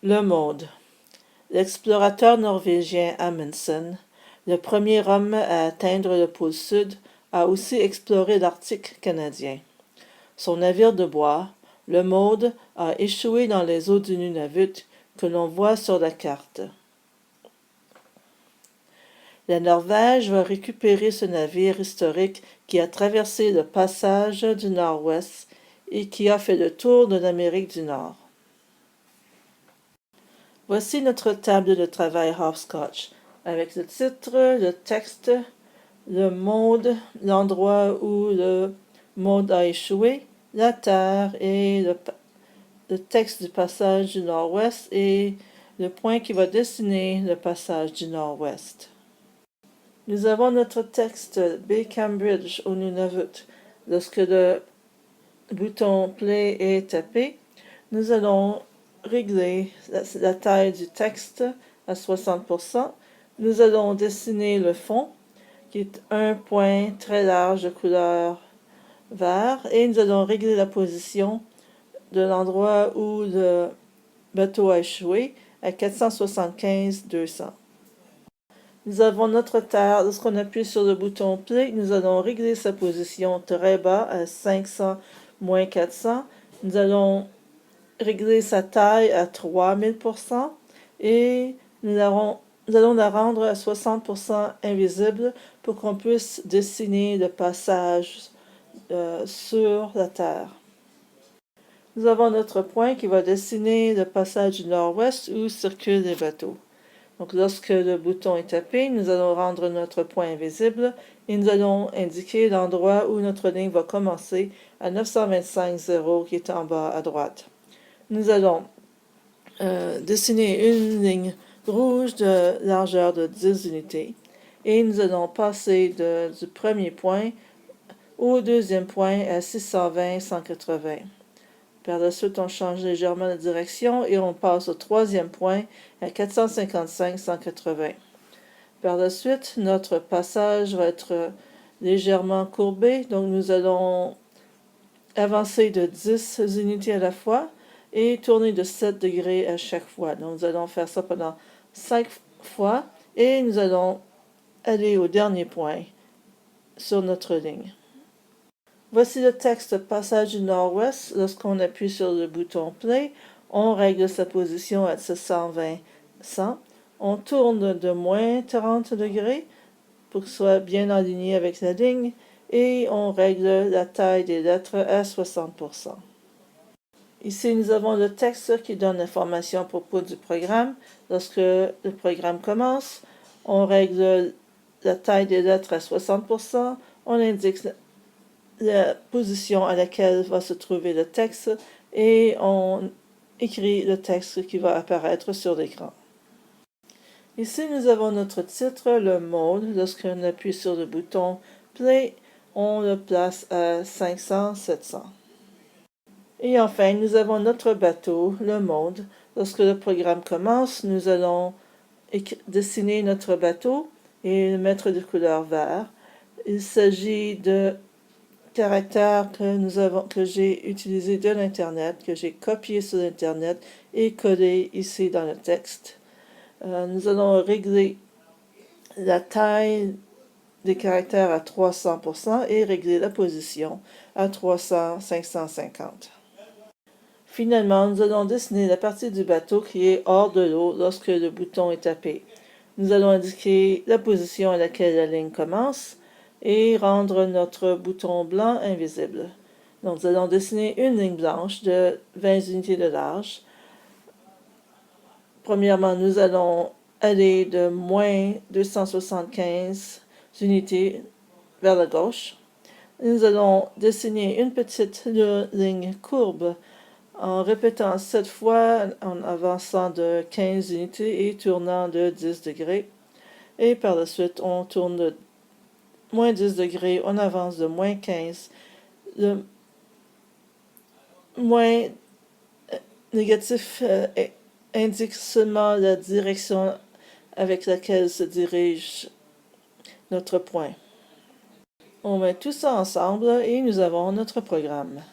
Le monde. L'explorateur norvégien Amundsen, le premier homme à atteindre le pôle sud, a aussi exploré l'Arctique canadien. Son navire de bois, le Maud, a échoué dans les eaux du Nunavut que l'on voit sur la carte. La Norvège va récupérer ce navire historique qui a traversé le passage du Nord-Ouest et qui a fait le tour de l'Amérique du Nord. Voici notre table de travail hopscotch, avec le titre, le texte, le monde, l'endroit où le monde a échoué, la Terre et le texte du passage du Nord-Ouest et le point qui va dessiner le passage du Nord-Ouest. Nous avons notre texte Bay Cambridge au Nunavut. Lorsque le bouton Play est tapé, nous allons régler la taille du texte à 60%. Nous allons dessiner le fond, qui est un point très large de couleur vert, et nous allons régler la position de l'endroit où le bateau a échoué à 475-200. Nous avons notre terre. Lorsqu'on appuie sur le bouton Play, nous allons régler sa position très bas à 500-400. Nous allons régler sa taille à 3000% et nous allons la rendre à 60% invisible pour qu'on puisse dessiner le passage sur la Terre. Nous avons notre point qui va dessiner le passage du nord-ouest où circulent les bateaux. Donc lorsque le bouton est tapé, nous allons rendre notre point invisible et nous allons indiquer l'endroit où notre ligne va commencer à 925,0 qui est en bas à droite. Nous allons dessiner une ligne rouge de largeur de 10 unités et nous allons passer du premier point au deuxième point à 620-180. Par la suite, on change légèrement de direction et on passe au troisième point à 455-180. Par la suite, notre passage va être légèrement courbé, donc nous allons avancer de 10 unités à la fois et tourner de 7 degrés à chaque fois. Donc nous allons faire ça pendant 5 fois et nous allons aller au dernier point sur notre ligne. Voici le texte passage du nord-ouest. Lorsqu'on appuie sur le bouton Play, on règle sa position à 720-100. On tourne de moins 30 degrés pour que ce soit bien aligné avec la ligne et on règle la taille des lettres à 60%. Ici, nous avons le texte qui donne l'information à propos du programme. Lorsque le programme commence, on règle la taille des lettres à 60%. On indique la position à laquelle va se trouver le texte et on écrit le texte qui va apparaître sur l'écran. Ici, nous avons notre titre, le mode. Lorsqu'on appuie sur le bouton Play, on le place à 500-700. Et enfin, nous avons notre bateau, le mode. Lorsque le programme commence, nous allons dessiner notre bateau et le mettre de couleur vert. Il s'agit de caractères que j'ai utilisés de l'Internet, que j'ai copiés sur l'Internet et collés ici dans le texte. Nous allons régler la taille des caractères à 300% et régler la position à 300-550. Finalement, nous allons dessiner la partie du bateau qui est hors de l'eau lorsque le bouton est tapé. Nous allons indiquer la position à laquelle la ligne commence et rendre notre bouton blanc invisible. Donc, nous allons dessiner une ligne blanche de 20 unités de large. Premièrement, nous allons aller de moins 275 unités vers la gauche. Nous allons dessiner une petite ligne courbe en répétant 7 fois, en avançant de 15 unités et tournant de 10 degrés. Et par la suite, on tourne de moins 10 degrés, on avance de moins 15. Le moins négatif indique seulement la direction avec laquelle se dirige notre point. On met tout ça ensemble et nous avons notre programme.